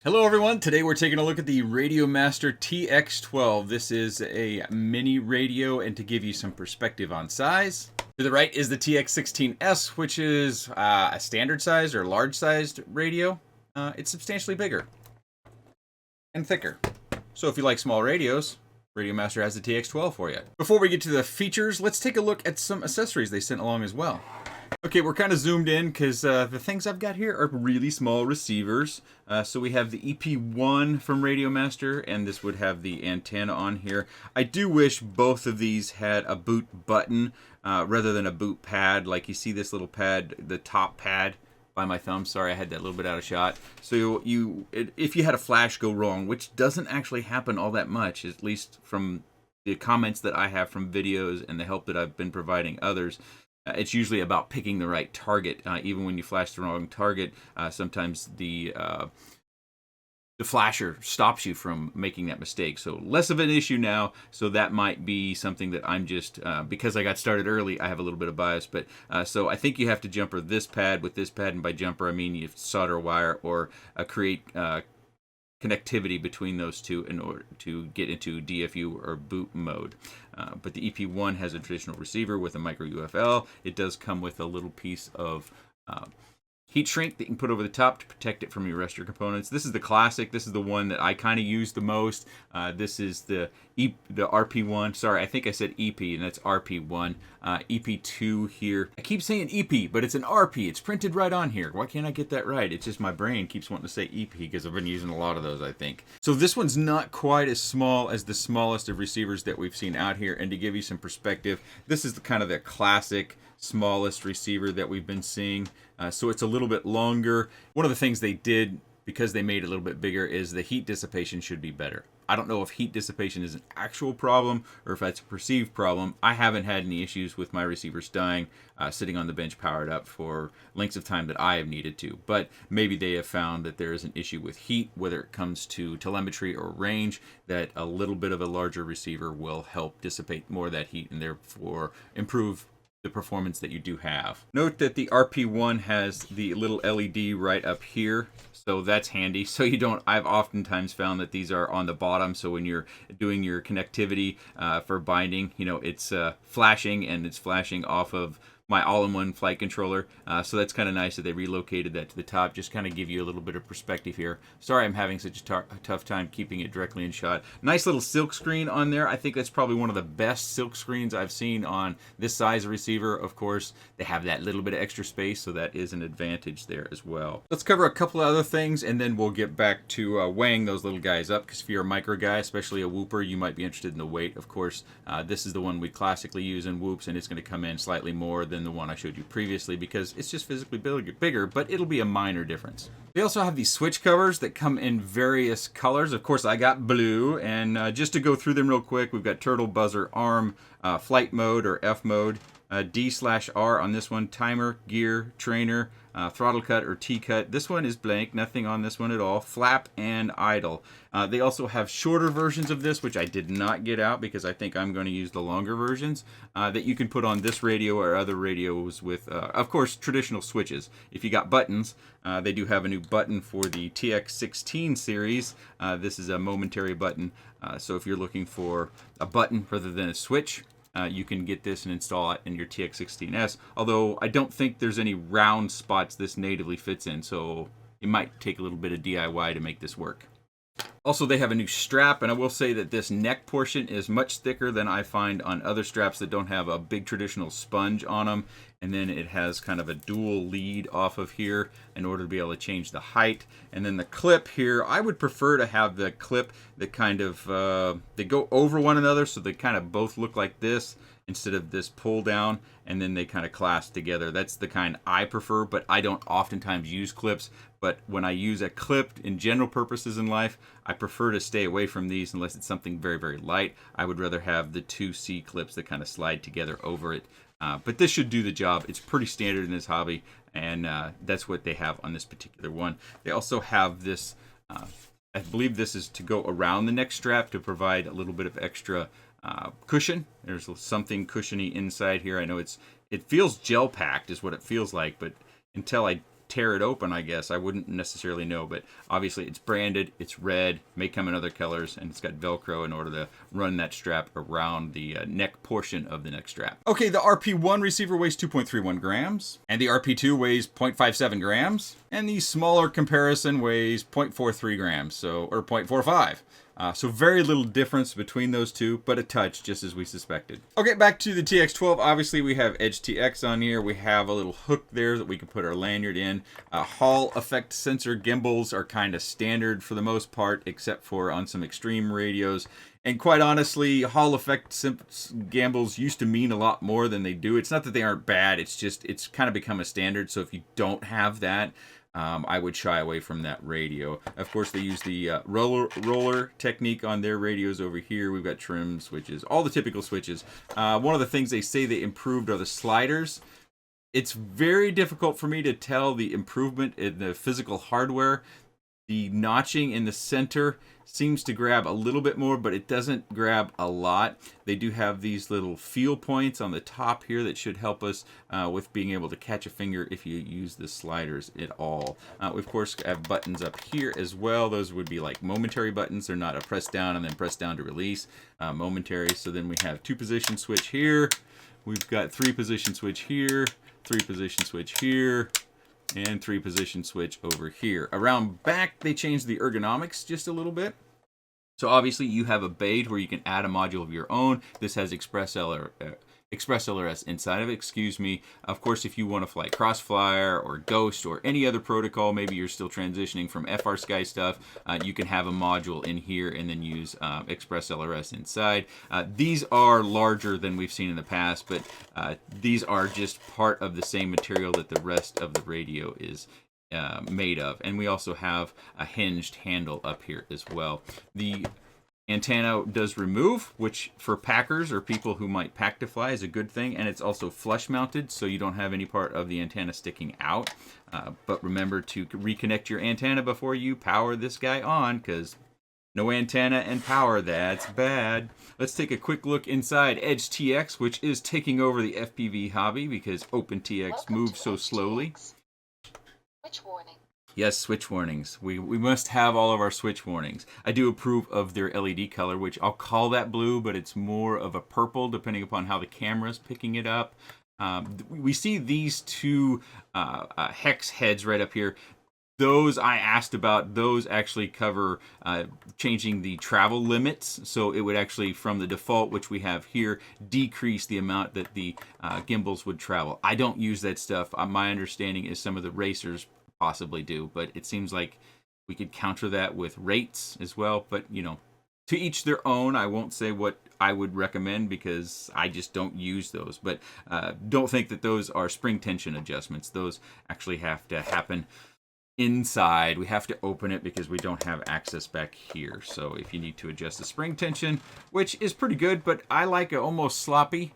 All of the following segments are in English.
Hello everyone, today we're taking a look at the RadioMaster TX12. This is a mini radio, and to give you some perspective on size, to the right is the TX16S, which is a standard sized or large sized radio. It's substantially bigger and thicker. So if you like small radios, RadioMaster has the TX12 for you. Before we get to the features, let's take a look at some accessories they sent along as well. Okay, we're kind of zoomed in because the things I've got here are really small receivers. So we have the EP1 from RadioMaster, and this would have the antenna on here. I do wish both of these had a boot button rather than a boot pad. Like you see this little pad, the top pad by my thumb. Sorry, I had that a little bit out of shot. So if you had a flash go wrong, which doesn't actually happen all that much, at least from the comments that I have from videos and the help that I've been providing others, it's usually about picking the right target. Even when you flash the wrong target, sometimes the flasher stops you from making that mistake. So less of an issue now. So that might be something that I'm just, because I got started early, I have a little bit of bias. But so I think you have to jumper this pad with this pad, and by jumper I mean you solder a wire or create connectivity between those two in order to get into DFU or boot mode. But the EP1 has a traditional receiver with a micro UFL. It does come with a little piece of heat shrink that you can put over the top to protect it from your rest of your components. This is the classic. This is the one that I kind of use the most. This is the RP1. Sorry, I think I said EP, and that's RP1. EP2 here. I keep saying EP, but it's an RP. It's printed right on here. Why can't I get that right? It's just my brain keeps wanting to say EP because I've been using a lot of those, I think. So this one's not quite as small as the smallest of receivers that we've seen out here. And to give you some perspective, this is kind of the classic smallest receiver that we've been seeing. So it's a little bit longer. One of the things they did, because they made it a little bit bigger, is the heat dissipation should be better. I don't know if heat dissipation is an actual problem or if that's a perceived problem. I haven't had any issues with my receivers dying sitting on the bench powered up for lengths of time that I have needed to. But maybe they have found that there is an issue with heat, whether it comes to telemetry or range, that a little bit of a larger receiver will help dissipate more of that heat and therefore improve the performance that you do have. Note that the RP1 has the little LED right up here, so that's handy. So you don't, I've oftentimes found that these are on the bottom, so when you're doing your connectivity for binding, you know, it's flashing, and it's flashing off of my all-in-one flight controller. So that's kind of nice that they relocated that to the top. Just kind of give you a little bit of perspective here. Sorry I'm having such a tough time keeping it directly in shot. Nice little silk screen on there. I think that's probably one of the best silk screens I've seen on this size of receiver. Of course, they have that little bit of extra space, so that is an advantage there as well. Let's cover a couple of other things, and then we'll get back to weighing those little guys up, because if you're a micro guy, especially a whooper, you might be interested in the weight. Of course, this is the one we classically use in whoops, and it's going to come in slightly more than the one I showed you previously because it's just physically bigger, but it'll be a minor difference. They also have these switch covers that come in various colors. Of course, I got blue, and just to go through them real quick, we've got turtle, buzzer, arm, flight mode or F mode, D/R on this one, timer, gear, trainer, throttle cut or T cut. This one is blank, nothing on this one at all. Flap and idle. They also have shorter versions of this, which I did not get out because I think I'm going to use the longer versions that you can put on this radio or other radios with, of course, traditional switches. If you got buttons, they do have a new button for the TX16 series. This is a momentary button, so if you're looking for a button rather than a switch, you can get this and install it in your TX16S, although I don't think there's any round spots this natively fits in, so it might take a little bit of DIY to make this work. Also, they have a new strap, and I will say that this neck portion is much thicker than I find on other straps that don't have a big traditional sponge on them. And then it has kind of a dual lead off of here in order to be able to change the height. And then the clip here, I would prefer to have the clip that kind of, they go over one another, so they kind of both look like this instead of this pull down, and then they kind of clasp together. That's the kind I prefer, but I don't oftentimes use clips. But when I use a clip in general purposes in life, I prefer to stay away from these unless it's something very, very light. I would rather have the two C clips that kind of slide together over it. But this should do the job. It's pretty standard in this hobby, and that's what they have on this particular one. They also have this, I believe this is to go around the neck strap to provide a little bit of extra cushion. There's something cushiony inside here. I know it feels gel packed is what it feels like, but until I tear it open, I guess. I wouldn't necessarily know, but obviously it's branded, it's red, may come in other colors, and it's got Velcro in order to run that strap around the neck portion of the neck strap. Okay, the RP1 receiver weighs 2.31 grams, and the RP2 weighs 0.57 grams, and the smaller comparison weighs 0.43 grams, so, or 0.45. So very little difference between those two, but a touch, just as we suspected. Okay, back to the TX12. Obviously, we have Edge TX on here. We have a little hook there that we can put our lanyard in. Hall effect sensor gimbals are kind of standard for the most part, except for on some extreme radios. And quite honestly, Hall effect gimbals used to mean a lot more than they do. It's not that they aren't bad. It's just, it's kind of become a standard. So if you don't have that, I would shy away from that radio. Of course, they use the roller technique on their radios over here. We've got trim switches, all the typical switches. One of the things they say they improved are the sliders. It's very difficult for me to tell the improvement in the physical hardware. The notching in the center seems to grab a little bit more, but it doesn't grab a lot. They do have these little feel points on the top here that should help us with being able to catch a finger if you use the sliders at all. We, of course, have buttons up here as well. Those would be like momentary buttons. They're not a press down and then press down to release. Momentary. So then we have 2-position switch here. We've got 3-position switch here, 3-position switch here, and 3-position switch over here. Around back, they changed the ergonomics just a little bit. So obviously you have a beige where you can add a module of your own. This has ExpressLRS inside of it, excuse me. Of course, if you want to fly Crossfire or Ghost or any other protocol, maybe you're still transitioning from FrSky stuff, you can have a module in here and then use ExpressLRS inside. These are larger than we've seen in the past, but these are just part of the same material that the rest of the radio is made of. And we also have a hinged handle up here as well. The antenna does remove, which for packers or people who might pack to fly is a good thing, and it's also flush mounted, so you don't have any part of the antenna sticking out. But remember to reconnect your antenna before you power this guy on, because no antenna and power, that's bad. Let's take a quick look inside Edge TX, which is taking over the FPV hobby because OpenTX moves so slowly. Switch warning. Yes, switch warnings. We must have all of our switch warnings. I do approve of their LED color, which I'll call that blue, but it's more of a purple depending upon how the camera's picking it up. We see these two hex heads right up here. Those I asked about, those actually cover changing the travel limits. So it would actually, from the default, which we have here, decrease the amount that the gimbals would travel. I don't use that stuff. My understanding is some of the racers possibly do, but it seems like we could counter that with rates as well. But, you know, to each their own. I won't say what I would recommend because I just don't use those. But don't think that those are spring tension adjustments. Those actually have to happen inside. We have to open it because we don't have access back here. So if you need to adjust the spring tension, which is pretty good, but I like it almost sloppy.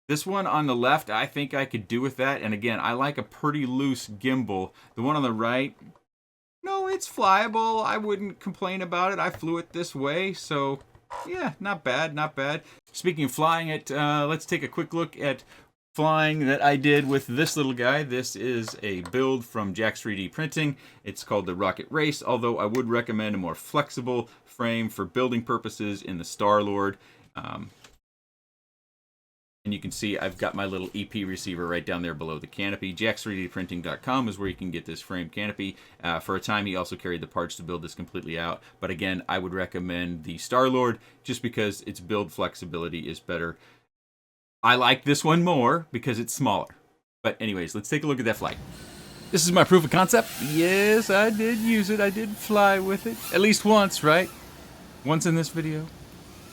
This one on the left, I think I could do with that. And again, I like a pretty loose gimbal. The one on the right, no, it's flyable. I wouldn't complain about it. I flew it this way. So yeah, not bad, not bad. Speaking of flying it, let's take a quick look at flying that I did with this little guy. This is a build from Jack's 3D Printing. It's called the Rocket Race, although I would recommend a more flexible frame for building purposes in the Star-Lord. And you can see I've got my little EP receiver right down there below the canopy. JacksThreeDPrinting.com is where you can get this frame canopy. For a time, he also carried the parts to build this completely out. But again, I would recommend the Star-Lord just because its build flexibility is better. I like this one more because it's smaller. But anyways, let's take a look at that flight. This is my proof of concept. Yes, I did use it. I did fly with it. At least once, right? Once in this video.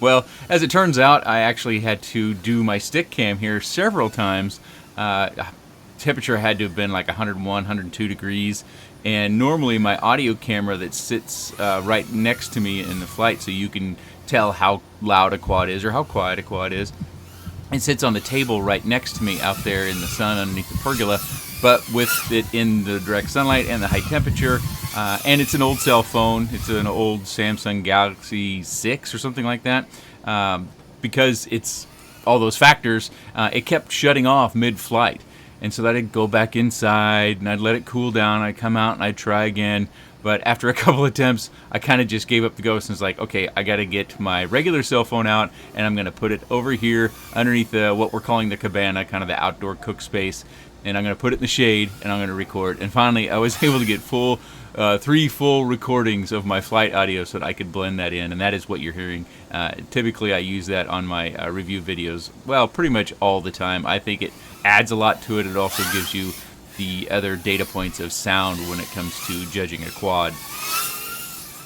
Well, as it turns out, I actually had to do my stick cam here several times. Temperature had to have been like 101, 102 degrees. And normally my audio camera that sits right next to me in the flight, so you can tell how loud a quad is or how quiet a quad is, it sits on the table right next to me out there in the sun underneath the pergola. But with it in the direct sunlight and the high temperature, and it's an old cell phone. It's an old Samsung Galaxy 6 or something like that. Because it's all those factors, it kept shutting off mid-flight. And so that I'd go back inside and I'd let it cool down. I'd come out and I'd try again. But after a couple attempts, I kind of just gave up the ghost and was like, okay, I got to get my regular cell phone out and I'm going to put it over here underneath what we're calling the cabana, kind of the outdoor cook space. And I'm going to put it in the shade and I'm going to record. And finally, I was able to get 3 full recordings of my flight audio so that I could blend that in. And that is what you're hearing. Typically, I use that on my review videos, well, pretty much all the time. I think it adds a lot to it. It also gives you the other data points of sound when it comes to judging a quad.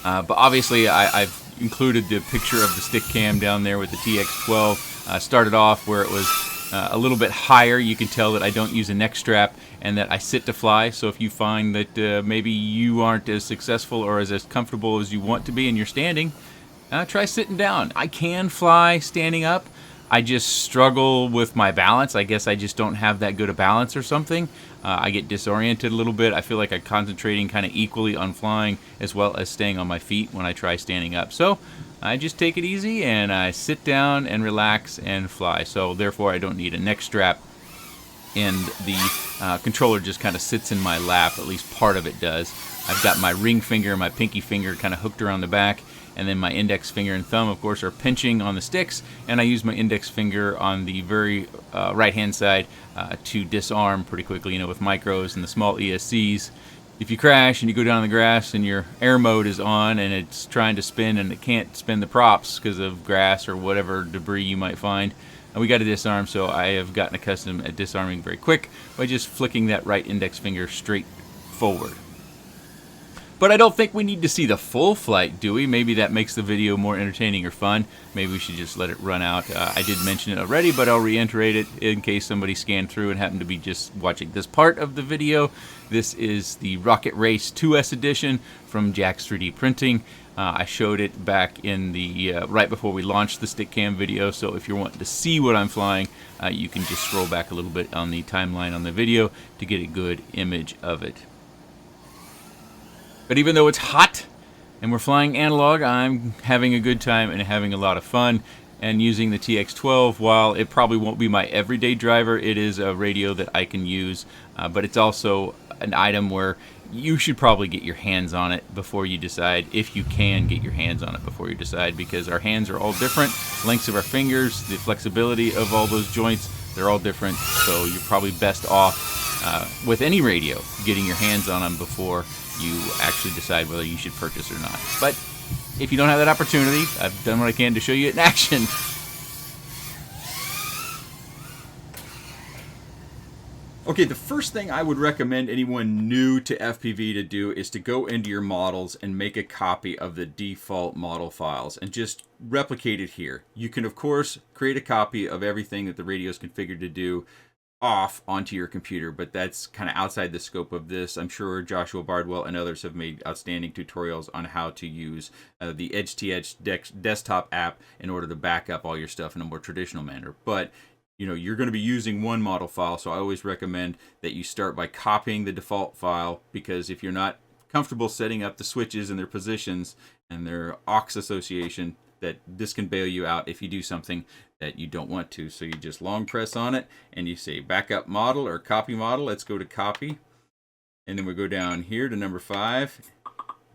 But obviously, I've included the picture of the stick cam down there with the TX12. Started off where it was a little bit higher. You can tell that I don't use a neck strap and that I sit to fly. So if you find that maybe you aren't as successful or as comfortable as you want to be and you're standing, try sitting down. I can fly standing up. I just struggle with my balance. I guess I just don't have that good a balance or something. I get disoriented a little bit. I feel like I'm concentrating kind of equally on flying as well as staying on my feet when I try standing up. So I just take it easy and I sit down and relax and fly. So therefore I don't need a neck strap, and the controller just kind of sits in my lap. At least part of it does. I've got my ring finger and my pinky finger kind of hooked around the back, and then my index finger and thumb, of course, are pinching on the sticks, and I use my index finger on the very right-hand side to disarm pretty quickly, with micros and the small ESCs. If you crash and you go down on the grass and your air mode is on and it's trying to spin and it can't spin the props because of grass or whatever debris you might find, we got to disarm. So I have gotten accustomed at disarming very quick by just flicking that right index finger straight forward. But I don't think we need to see the full flight, do we? Maybe that makes the video more entertaining or fun. Maybe we should just let it run out. I did mention it already, but I'll reiterate it in case somebody scanned through and happened to be just watching this part of the video. This is the Rocket Race 2S edition from Jack's 3D Printing. I showed it back in the right before we launched the stick cam video, so if you're wanting to see what I'm flying, you can just scroll back a little bit on the timeline on the video to get a good image of it. But even though it's hot and we're flying analog, I'm having a good time and having a lot of fun. And using the TX12, while it probably won't be my everyday driver, it is a radio that I can use. But it's also an item where you should probably get your hands on it before you decide, if you can get your hands on it before you decide, because our hands are all different. Lengths of our fingers, the flexibility of all those joints, they're all different. So you're probably best off with any radio getting your hands on them before you actually decide whether you should purchase or not. But if you don't have that opportunity, I've done what I can to show you it in action. Okay, the first thing I would recommend anyone new to FPV to do is to go into your models and make a copy of the default model files and just replicate it here. You can, of course, create a copy of everything that the radio is configured to do off onto your computer, but that's kind of outside the scope of this. I'm sure Joshua Bardwell and others have made outstanding tutorials on how to use the Edge-to-Edge desktop app in order to back up all your stuff in a more traditional manner. But you're going to be using one model file, so I always recommend that you start by copying the default file, because if you're not comfortable setting up the switches and their positions and their aux association, that this can bail you out if you do something that you don't want to. So you just long press on it and you say backup model or copy model. Let's go to copy, and then we go down here to number 5,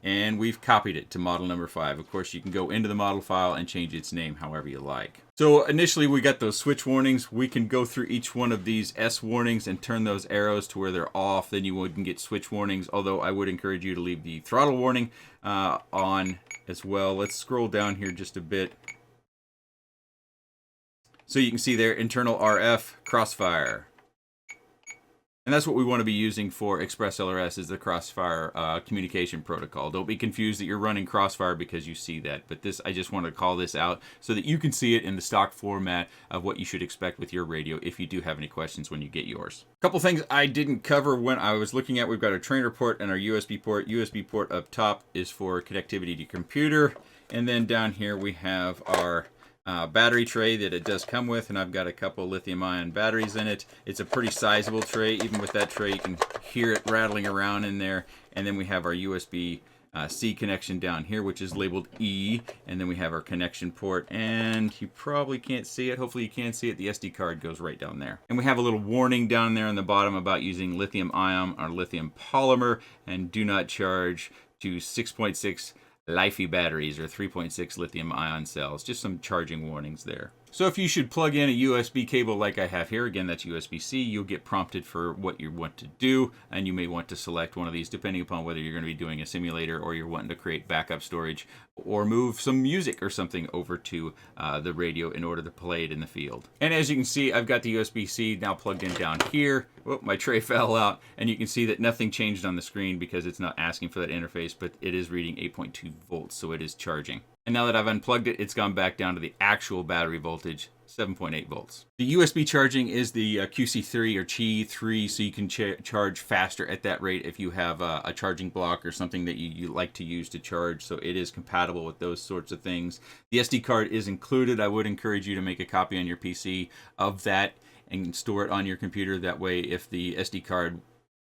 and we've copied it to model number 5. Of course, you can go into the model file and change its name however you like. So initially we got those switch warnings. We can go through each one of these S warnings and turn those arrows to where they're off. Then you wouldn't get switch warnings, although I would encourage you to leave the throttle warning on as well. Let's scroll down here just a bit. So you can see there, internal RF crossfire. And that's what we want to be using for ExpressLRS, is the crossfire communication protocol. Don't be confused that you're running crossfire because you see that. But this, I just want to call this out so that you can see it in the stock format of what you should expect with your radio if you do have any questions when you get yours. A couple things I didn't cover when I was looking at, we've got our trainer port and our USB port. USB port up top is for connectivity to computer. And then down here we have our battery tray that it does come with, and I've got a couple lithium-ion batteries in it. It's a pretty sizable tray. Even with that tray, you can hear it rattling around in there. And then we have our USB C connection down here, which is labeled E, and then we have our connection port, and you probably can't see it. Hopefully you can see it. The SD card goes right down there. And we have a little warning down there on the bottom about using lithium ion or lithium polymer, and do not charge to 6.6 LiFePO batteries or 3.6 lithium ion cells. Just some charging warnings there. So if you should plug in a USB cable like I have here, again that's USB-C, you'll get prompted for what you want to do, and you may want to select one of these depending upon whether you're going to be doing a simulator or you're wanting to create backup storage or move some music or something over to the radio in order to play it in the field. And as you can see, I've got the USB-C now plugged in down here. Oh, my tray fell out, and you can see that nothing changed on the screen because it's not asking for that interface, but it is reading 8.2 volts, so it is charging. And now that I've unplugged it, it's gone back down to the actual battery voltage, 7.8 volts. The USB charging is the QC3 or Qi3, so you can charge faster at that rate if you have a charging block or something that you like to use to charge. So it is compatible with those sorts of things. The SD card is included. I would encourage you to make a copy on your PC of that and store it on your computer. That way, if the SD card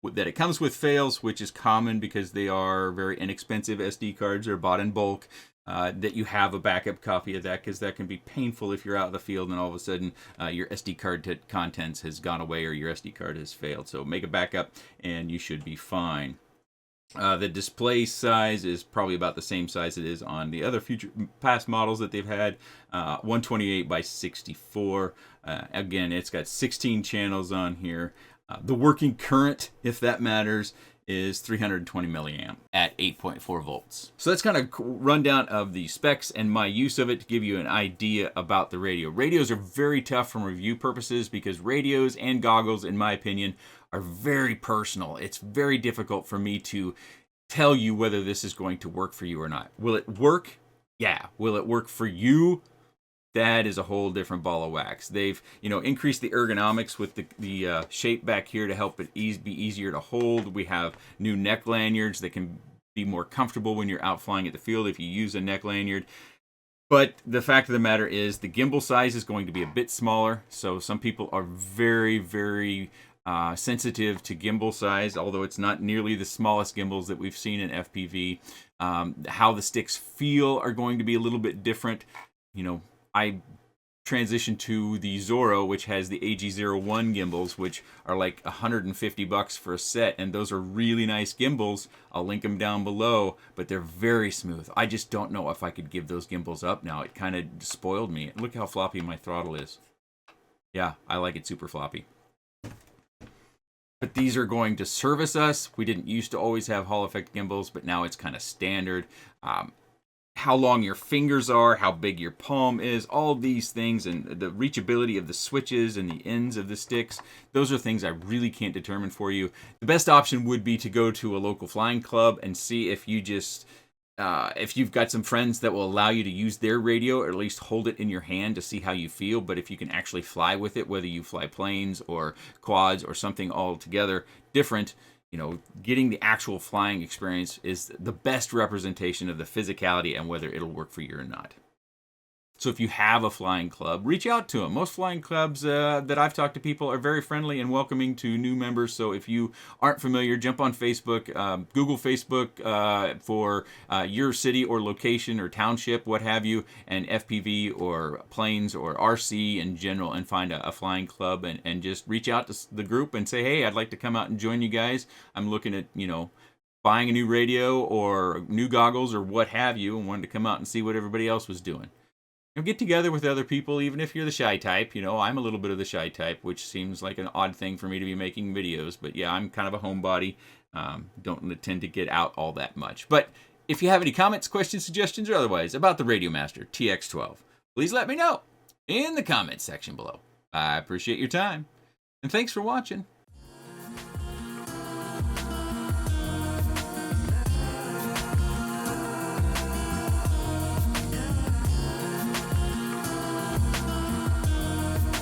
that it comes with fails, which is common because they are very inexpensive SD cards, are bought in bulk, that you have a backup copy of that, because that can be painful if you're out of the field and all of a sudden your SD card contents has gone away or your SD card has failed. So make a backup and you should be fine. The display size is probably about the same size it is on the other past models that they've had, 128 by 64. Again, it's got 16 channels on here. The working current, if that matters, is 320 milliamp at 8.4 volts. So that's kind of a rundown of the specs and my use of it to give you an idea about the radio. Radios are very tough from review purposes because radios and goggles, in my opinion, are very personal. It's very difficult for me to tell you whether this is going to work for you or not. Will it work? Yeah. Will it work for you? That is a whole different ball of wax. They've, increased the ergonomics with the shape back here to help it be easier to hold. We have new neck lanyards that can be more comfortable when you're out flying at the field if you use a neck lanyard. But the fact of the matter is the gimbal size is going to be a bit smaller. So some people are very, very sensitive to gimbal size, although it's not nearly the smallest gimbals that we've seen in FPV. How the sticks feel are going to be a little bit different. I transitioned to the Zorro, which has the AG01 gimbals, which are like $150 for a set, and those are really nice gimbals. I'll link them down below, but they're very smooth. I just don't know if I could give those gimbals up now. It kind of spoiled me. Look how floppy my throttle is. Yeah, I like it super floppy. But these are going to service us. We didn't used to always have Hall effect gimbals, but now it's kind of standard. How long your fingers are, how big your palm is, all these things, and the reachability of the switches and the ends of the sticks, those are things I really can't determine for you. The best option would be to go to a local flying club and see if you just, if you've got some friends that will allow you to use their radio, or at least hold it in your hand to see how you feel. But if you can actually fly with it, whether you fly planes or quads or something altogether different, getting the actual flying experience is the best representation of the physicality and whether it'll work for you or not. So if you have a flying club, reach out to them. Most flying clubs that I've talked to people are very friendly and welcoming to new members. So if you aren't familiar, jump on Facebook, Google Facebook for your city or location or township, what have you, and FPV or planes or RC in general, and find a flying club and just reach out to the group and say, hey, I'd like to come out and join you guys. I'm looking at, buying a new radio or new goggles or what have you, and wanted to come out and see what everybody else was doing. Get together with other people, even if you're the shy type. I'm a little bit of the shy type, which seems like an odd thing for me to be making videos. But yeah, I'm kind of a homebody. Don't tend to get out all that much. But if you have any comments, questions, suggestions, or otherwise about the RadioMaster TX12, please let me know in the comments section below. I appreciate your time, and thanks for watching.